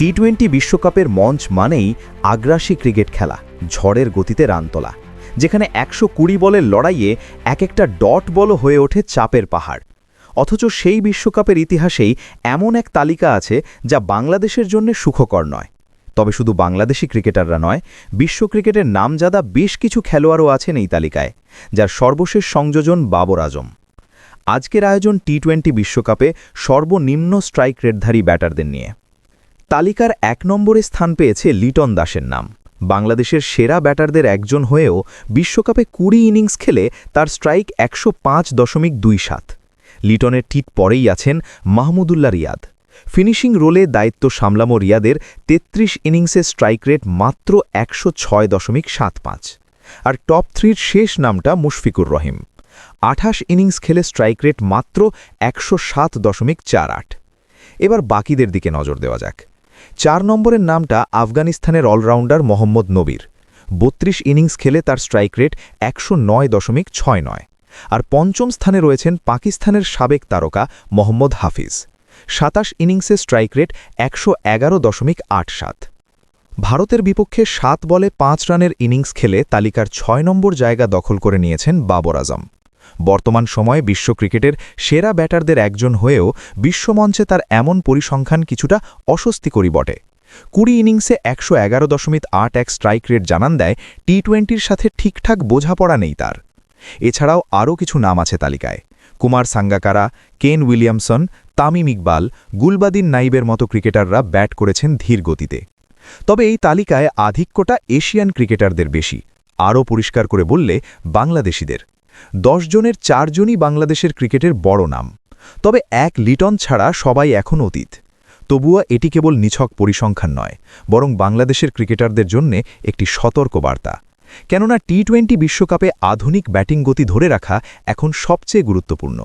টি-20 বিশ্বকাপের মঞ্চ মানেই আগ্রাসী ক্রিকেট খেলা, ঝড়ের গতিতে রান তোলা, যেখানে ১২০ বলের লড়াইয়ে এক একটা ডট বলও হয়ে ওঠে চাপের পাহাড়। অথচ সেই বিশ্বকাপের ইতিহাসেই এমন এক তালিকা আছে যা বাংলাদেশের জন্য সুখকর নয়। তবে শুধু বাংলাদেশি ক্রিকেটাররা নয়, বিশ্ব ক্রিকেটের নামজাদা বেশ কিছু খেলোয়াড়ও আছেন এই তালিকায়, যার সর্বশেষ সংযোজন বাবর আজম। আজকের আয়োজন টি-20 বিশ্বকাপে সর্বনিম্ন স্ট্রাইক রেটধারী ব্যাটারদের নিয়ে। তালিকার ১ নম্বরে স্থান পেয়েছে লিটন দাসের নাম। বাংলাদেশের সেরা ব্যাটারদের একজন হয়েও বিশ্বকাপে ২০ ইনিংস খেলে তার স্ট্রাইক ১০৫.২৭। লিটনের ঠিক পরেই আছেন মাহমুদুল্লাহ রিয়াদ। ফিনিশিং রোলে দায়িত্ব সামলামো রিয়াদের ৩৩ ইনিংসের স্ট্রাইক রেট মাত্র ১০৬.৭৫। আর টপ 3-র শেষ নামটা মুশফিকুর রহিম। ২৮ ইনিংস খেলে স্ট্রাইক রেট মাত্র ১০৭.৪৮। এবার বাকিদের দিকে নজর দেওয়া যাক। ৪ নম্বরের নামটা আফগানিস্তানের অলরাউন্ডার মোহাম্মদ নবীর। ৩২ ইনিংস খেলে তার স্ট্রাইক রেট ১০৯.৬৯। আর পঞ্চম স্থানে রয়েছেন পাকিস্তানের সাবেক তারকা মোহাম্মদ হাফিজ। ২৭ ইনিংসে স্ট্রাইক রেট ১১১.৮৭। ভারতের বিপক্ষে ৭ বলে ৫ রানের ইনিংস খেলে তালিকার ৬ নম্বর জায়গা দখল করে নিয়েছেন বাবর আজম। বর্তমান সময়ে বিশ্ব ক্রিকেটের সেরা ব্যাটারদের একজন হয়েও বিশ্বমঞ্চে তার এমন পরিসংখ্যান কিছুটা অস্বস্তিকরই বটে। ২০ ইনিংসে ১১১.৮১ স্ট্রাইক রেট জানান দেয় টি-20-র সাথে ঠিকঠাক বোঝাপড়া নেই তার। এছাড়াও আরও কিছু নাম আছে তালিকায়। কুমার সাঙ্গাকারা, কেন উইলিয়ামসন, তামিম ইকবাল, গুলবাদিন নাইবের মতো ক্রিকেটাররা ব্যাট করেছেন ধীর গতিতে। তবে এই তালিকায় আধিক্যটা এশিয়ান ক্রিকেটারদের বেশি। আরও পরিষ্কার করে বললে বাংলাদেশিদের। ১০ জনের ৪ জনই বাংলাদেশের ক্রিকেটের বড় নাম। তবে এক লিটন ছাড়া সবাই এখন অতীত। তবুও এটি কেবল নিছক পরিসংখ্যান নয়, বরং বাংলাদেশের ক্রিকেটারদের জন্য একটি সতর্ক বার্তা। কেননা টি-20 বিশ্বকাপে আধুনিক ব্যাটিং গতি ধরে রাখা এখন সবচেয়ে গুরুত্বপূর্ণ।